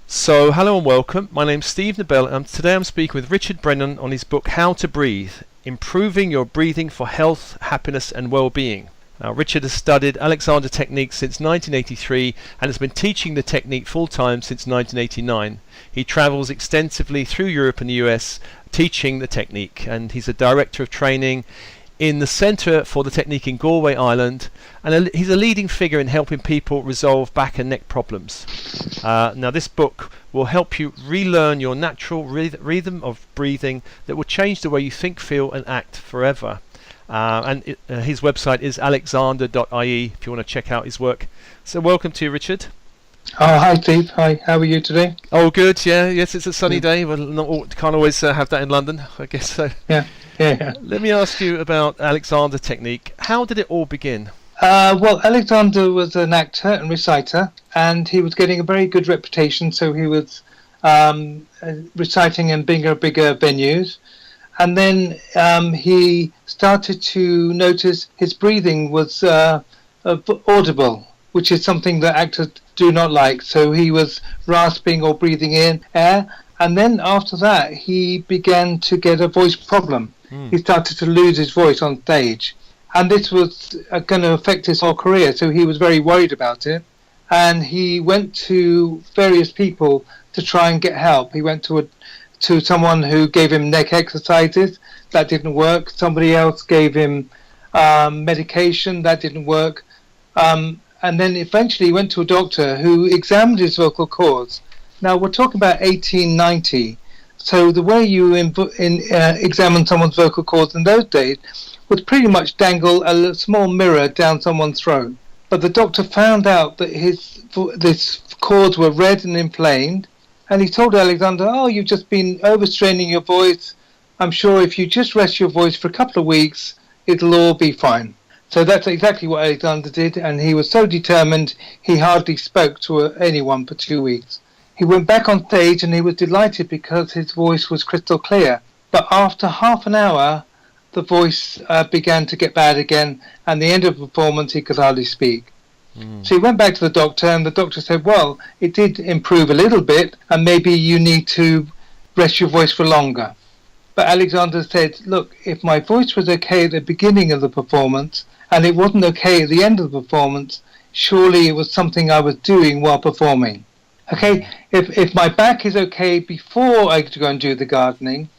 So, hello and welcome. My name's Steve Nobel, and today I'm speaking with Richard Brennan on his book How to Breathe, Improving Your Breathing for Health, Happiness and Well-Being. Now, Richard has studied Alexander Technique since 1983 and has been teaching the technique full-time since 1989. He travels extensively through Europe and the US teaching the technique, and he's a director of training in the Centre for the Technique in Galway, Ireland, and he's a leading figure in helping people resolve back and neck problems. Now this book will help you relearn your natural rhythm of breathing that will change the way you think, feel and act forever. His website is alexander.ie if you want to check out his work. So welcome to you, Richard. Oh, hi Steve. Hi, how are you today? Oh, good. Yes, it's a sunny day. Well, can't always have that in London, I guess so. Yeah. Let me ask you about Alexander Technique. How did it all begin? Well, Alexander was an actor and reciter, and he was getting a very good reputation, so he was reciting in bigger venues. And then he started to notice his breathing was audible, which is something that actors do not like. So he was rasping or breathing in air. And then after that, he began to get a voice problem. He started to lose his voice on stage. And this was going to affect his whole career. So he was very worried about it. And he went to various people to try and get help. He went to someone who gave him neck exercises. That didn't work. Somebody else gave him medication. That didn't work. And then eventually he went to a doctor who examined his vocal cords. Now, we're talking about 1890. So the way you examine someone's vocal cords in those days was pretty much dangle a small mirror down someone's throat. But the doctor found out that his cords were red and inflamed. And he told Alexander, oh, you've just been overstraining your voice. I'm sure if you just rest your voice for a couple of weeks, it'll all be fine. So that's exactly what Alexander did. And he was so determined, he hardly spoke to anyone for 2 weeks. He went back on stage and he was delighted because his voice was crystal clear. But after half an hour, the voice began to get bad again. And the end of the performance, he could hardly speak. So he went back to the doctor and the doctor said, well, it did improve a little bit and maybe you need to rest your voice for longer. But Alexander said, look, if my voice was okay at the beginning of the performance and it wasn't okay at the end of the performance, surely it was something I was doing while performing. Okay, if my back is okay before I go and do the gardening,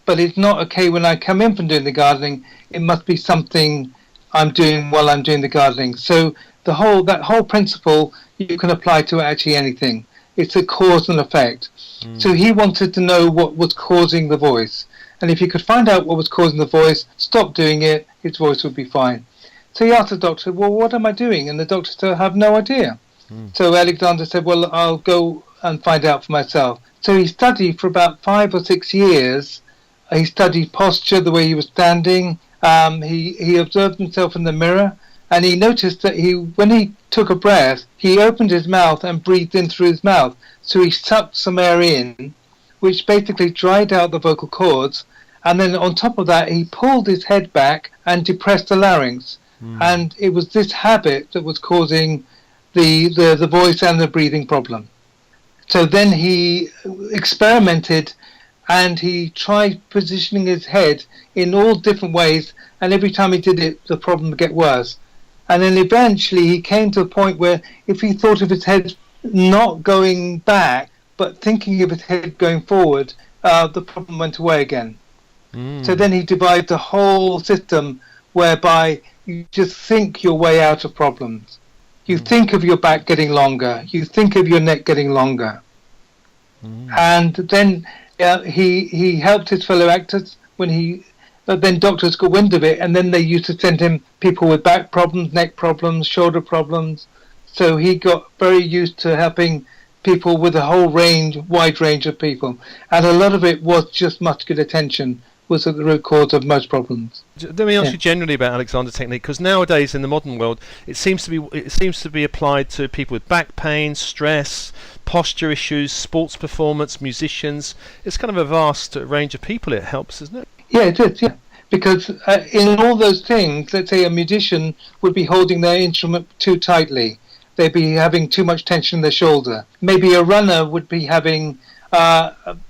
but it's not okay when I come in from doing the gardening, it must be something I'm doing while I'm doing the gardening. So that whole principle you can apply to actually anything. It's a cause and effect. So he wanted to know what was causing the voice. And if he could find out what was causing the voice, stop doing it, his voice would be fine. So he asked the doctor, well, what am I doing? And the doctor said, I have no idea. So Alexander said, well, I'll go and find out for myself. So he studied for about 5 or 6 years. He studied posture, the way he was standing. He observed himself in the mirror. And he noticed that when he took a breath, he opened his mouth and breathed in through his mouth. So he sucked some air in, which basically dried out the vocal cords. And then on top of that, he pulled his head back and depressed the larynx. And it was this habit that was causing the voice and the breathing problem. So then he experimented and he tried positioning his head in all different ways. And every time he did it, the problem would get worse. And then eventually he came to a point where if he thought of his head not going back, but thinking of his head going forward, the problem went away again. So then he devised a whole system whereby you just think your way out of problems. You think of your back getting longer. You think of your neck getting longer. And then he helped his fellow actors but then doctors got wind of it, and then they used to send him people with back problems, neck problems, shoulder problems. So he got very used to helping people with a wide range of people. And a lot of it was just muscular tension was at the root cause of most problems. Let me ask you generally about Alexander Technique, because nowadays in the modern world, it seems to be applied to people with back pain, stress, posture issues, sports performance, musicians. It's kind of a vast range of people it helps, isn't it? Yeah, it is, yeah. Because in all those things, let's say a musician would be holding their instrument too tightly. they'd be having too much tension in their shoulder. Maybe a runner would be having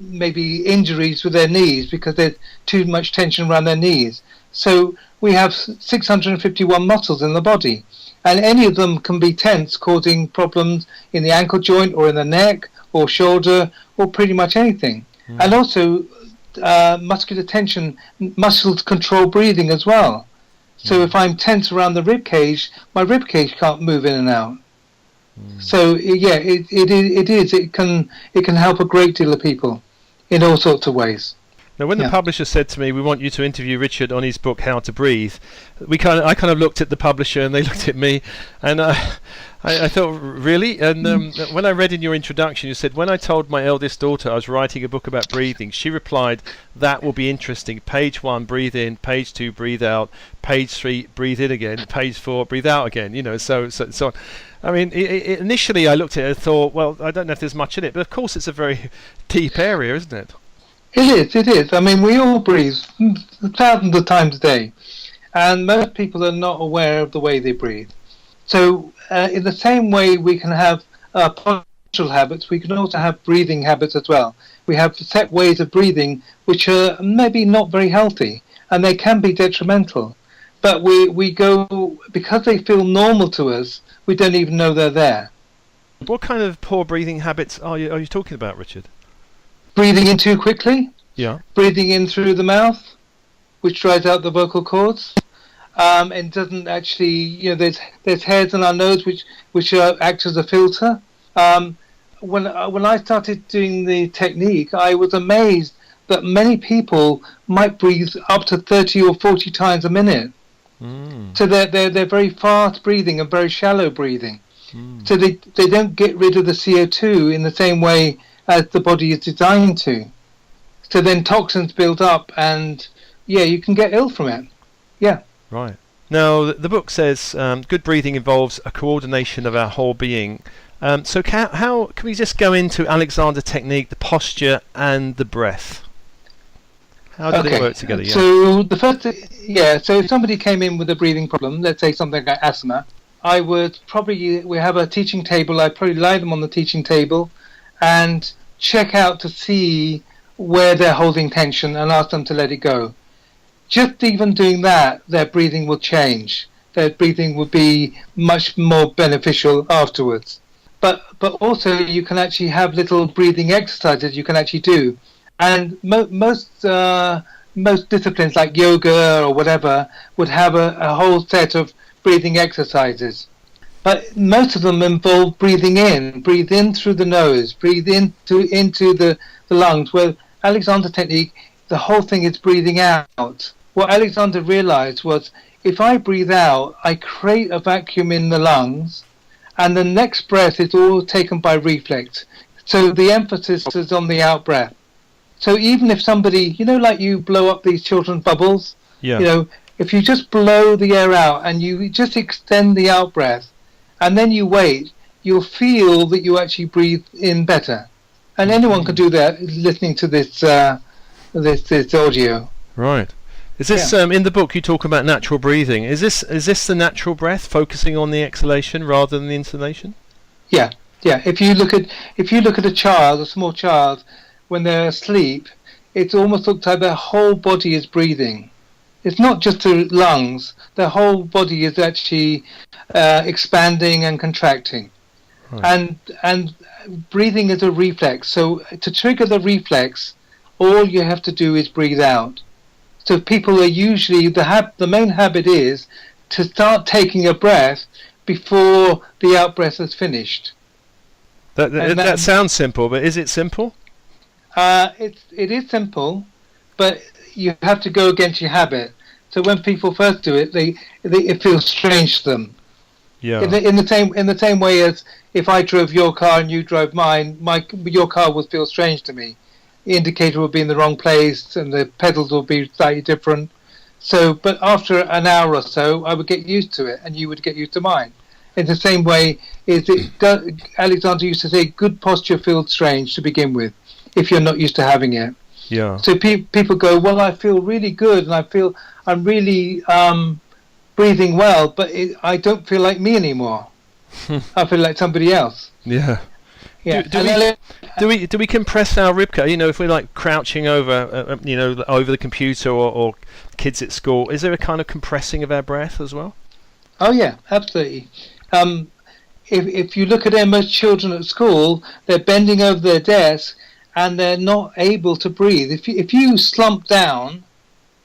maybe injuries with their knees because there's too much tension around their knees. So we have 651 muscles in the body, and any of them can be tense, causing problems in the ankle joint or in the neck or shoulder or pretty much anything. And also muscular tension, muscles control breathing as well. So if I'm tense around the rib cage, my rib cage can't move in and out. So yeah, it can help a great deal of people in all sorts of ways. Now, when the publisher said to me, "We want you to interview Richard on his book How to Breathe," I kind of looked at the publisher and they looked at me, and I thought, really? And when I read in your introduction, you said, "When I told my eldest daughter I was writing a book about breathing, she replied, 'That will be interesting. Page 1, breathe in. Page 2, breathe out. Page 3, breathe in again. Page 4, breathe out again.'" You know, so on. I mean, initially I looked at it and thought, well, I don't know if there's much in it, but of course it's a very deep area, isn't it? It is. I mean, we all breathe thousands of times a day, and most people are not aware of the way they breathe. So in the same way we can have postural habits, we can also have breathing habits as well. We have set ways of breathing which are maybe not very healthy, and they can be detrimental. But we go, because they feel normal to us, we don't even know they're there. What kind of poor breathing habits are you talking about, Richard? Breathing in too quickly. Yeah. Breathing in through the mouth, which dries out the vocal cords. And doesn't actually, there's hairs on our nose which act as a filter. When I started doing the technique, I was amazed that many people might breathe up to 30 or 40 times a minute. So they're very fast breathing and very shallow breathing. So they don't get rid of the CO2 in the same way as the body is designed to. So then toxins build up, and you can get ill from it. Yeah. Right. Now, the book says good breathing involves a coordination of our whole being. So how can we just go into Alexander technique, the posture and the breath? How do they work together? Yeah. So the first, so if somebody came in with a breathing problem, let's say something like asthma, I would probably, we have a teaching table, I'd probably lie them on the teaching table and check out to see where they're holding tension and ask them to let it go. Just even doing that, their breathing will change. Their breathing will be much more beneficial afterwards. But also you can actually have little breathing exercises you can actually do. And most disciplines like yoga or whatever would have a whole set of breathing exercises. But most of them involve breathing in. Breathe in through the nose. Breathe into the lungs. Where Alexander technique, the whole thing is breathing out. What Alexander realized was, if I breathe out, I create a vacuum in the lungs, and the next breath is all taken by reflex. So the emphasis is on the out breath. So even if somebody, like you blow up these children's bubbles, if you just blow the air out and you just extend the out breath, and then you wait, you'll feel that you actually breathe in better. And anyone can do that listening to this audio. Right. Is this in the book you talk about natural breathing? Is this the natural breath, focusing on the exhalation rather than the inhalation? Yeah. If you look at a small child, when they're asleep, it almost looks like their whole body is breathing. It's not just the lungs; their whole body is actually expanding and contracting. Right. And breathing is a reflex. So to trigger the reflex, all you have to do is breathe out. So people are usually, the main habit is to start taking a breath before the out breath is finished. That sounds simple, but is it simple? It is simple, but you have to go against your habit. So when people first do it, it feels strange to them. Yeah. In the same way as if I drove your car and you drove mine, your car would feel strange to me. The indicator would be in the wrong place and the pedals would be slightly different. So, but after an hour or so, I would get used to it and you would get used to mine. In the same way, Alexander used to say, good posture feels strange to begin with, if you're not used to having it. Yeah. So people go, well, I feel really good and I feel I'm really breathing well, but I don't feel like me anymore. I feel like somebody else. Yeah. Yeah. Do we compress our rib cage? If we're like crouching over, over the computer or kids at school, is there a kind of compressing of our breath as well? Oh yeah, absolutely. If you look at most children at school, they're bending over their desk and they're not able to breathe. If you slump down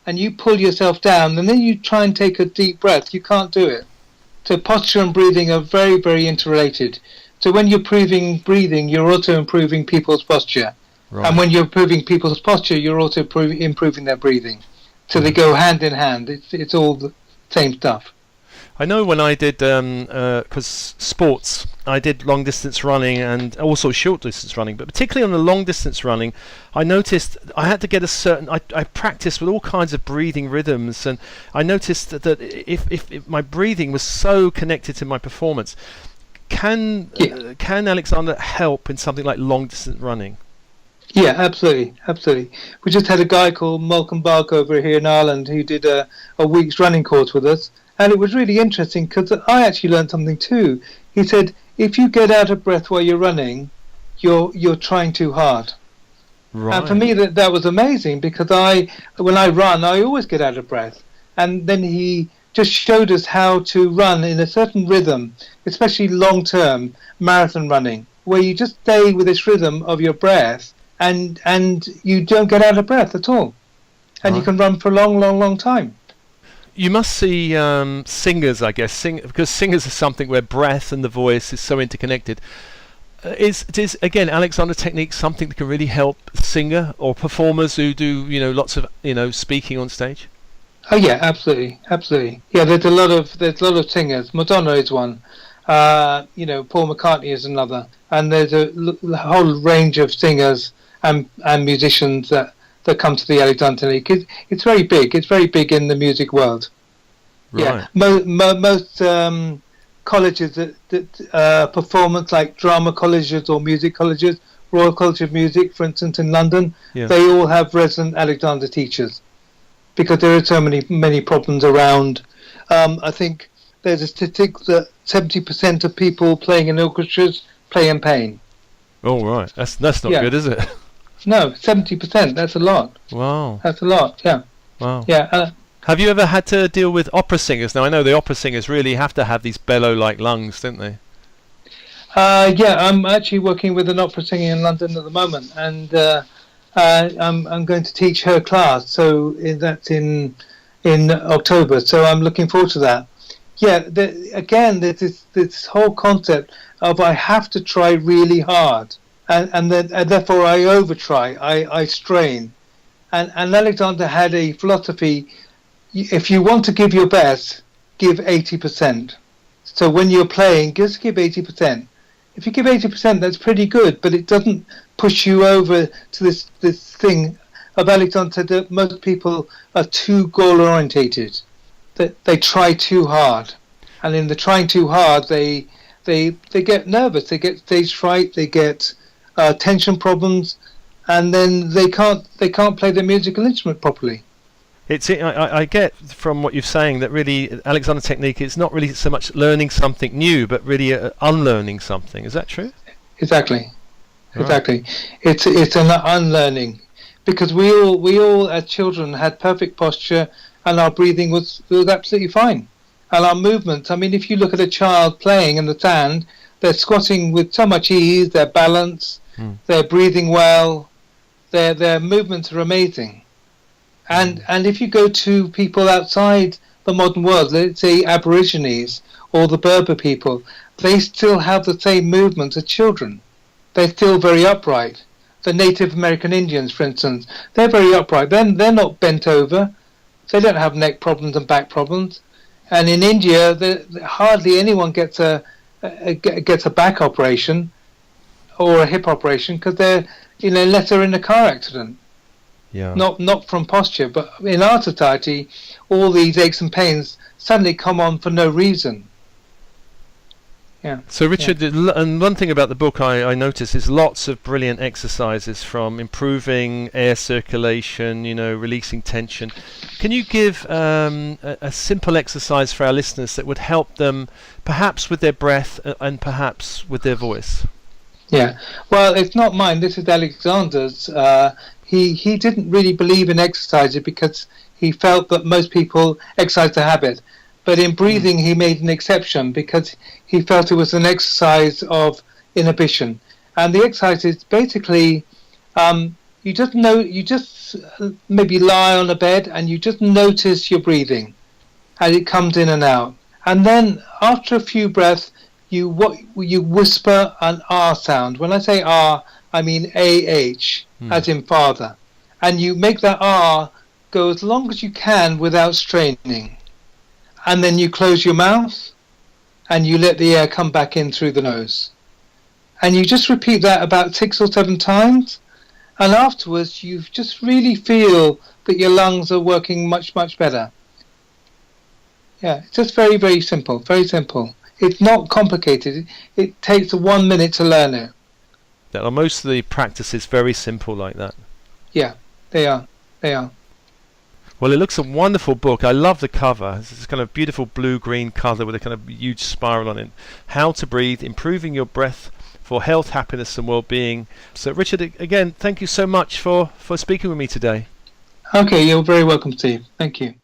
and you pull yourself down and then you try and take a deep breath, you can't do it. So posture and breathing are very, very interrelated. So when you're improving breathing, you're also improving people's posture. Right. And when you're improving people's posture, you're also improving their breathing. So they go hand in hand. It's all the same stuff. I know when I did, because sports, I did long distance running and also short distance running, but particularly on the long distance running, I noticed I had to get I practiced with all kinds of breathing rhythms, and I noticed that if my breathing was so connected to my performance, can Alexander help in something like long distance running? Yeah, absolutely. We just had a guy called Malcolm Bark over here in Ireland who did a week's running course with us. And it was really interesting because I actually learned something too. He said, if you get out of breath while you're running, you're trying too hard. Right. And for me, that was amazing because when I run, I always get out of breath. And then he just showed us how to run in a certain rhythm, especially long-term marathon running, where you just stay with this rhythm of your breath and you don't get out of breath at all. And you can run for a long, long, long time. You must see singers, I guess, because singers are something where breath and the voice is so interconnected. Is again Alexander technique something that can really help singer or performers who do lots of speaking on stage? Oh yeah, absolutely. Yeah, there's a lot of singers. Madonna is one. Paul McCartney is another, and there's a whole range of singers and musicians that come to the Alexander technique. It's very big. It's very big in the music world. Right. Yeah, most colleges that performance, like drama colleges or music colleges, Royal College of Music, for instance, in London, they all have resident Alexander teachers because there are so many problems around. I think there's a statistic that 70% of people playing in orchestras play in pain. Oh right, that's not good, is it? No, 70%. That's a lot. Wow. That's a lot. Yeah. Wow. Yeah. Have you ever had to deal with opera singers? Now I know the opera singers really have to have these bellow-like lungs, don't they? Yeah, I'm actually working with an opera singer in London at the moment, and I'm going to teach her class. So that's in October. So I'm looking forward to that. Yeah. There's this whole concept of I have to try really hard. And therefore I over-try, I strain. And Alexander had a philosophy, if you want to give your best, give 80%. So when you're playing, just give 80%. If you give 80%, that's pretty good, but it doesn't push you over to this thing of Alexander that most people are too goal-orientated, that they try too hard. And in the trying too hard, they get nervous, they get stage fright, they get tension problems, and then they can't play their musical instrument properly. I get from what you're saying that really Alexander technique is not really so much learning something new, but really unlearning something. Is that true? Exactly. It's an unlearning, because we all as children had perfect posture and our breathing was absolutely fine, and our movements. I mean, if you look at a child playing in the sand, they're squatting with so much ease, their balance. They're breathing well. Their movements are amazing. And if you go to people outside the modern world, let's say Aborigines or the Berber people, they still have the same movements as children. They're still very upright. The Native American Indians, for instance, they're very upright. They're not bent over. They don't have neck problems and back problems. And in India, hardly anyone gets a back operation or a hip operation because they're, unless they're in a car accident. Yeah. Not from posture, but in our society, all these aches and pains suddenly come on for no reason. Yeah. So Richard, and one thing about the book I noticed is lots of brilliant exercises, from improving air circulation, releasing tension. Can you give a simple exercise for our listeners that would help them perhaps with their breath and perhaps with their voice? Yeah. Well, it's not mine. This is Alexander's. He didn't really believe in exercising because he felt that most people exercise to habit. But in breathing, he made an exception because he felt it was an exercise of inhibition. And the exercise is basically, you just maybe lie on a bed and you just notice your breathing, and it comes in and out. And then after a few breaths, you whisper an R sound. When I say R, I mean AH, as in father. And you make that R go as long as you can without straining. And then you close your mouth and you let the air come back in through the nose. And you just repeat that about 6 or 7 times. And afterwards, you just really feel that your lungs are working much, much better. Yeah, it's just very, very simple, very simple. It's not complicated. It takes 1 minute to learn it. Most of the practice is very simple like that. Yeah, they are. They are. Well, it looks a wonderful book. I love the cover. It's this kind of beautiful blue-green cover with a kind of huge spiral on it. How to Breathe, Improving Your Breath for Health, Happiness and Well-Being. So, Richard, again, thank you so much for speaking with me today. Okay, you're very welcome, Steve. Thank you.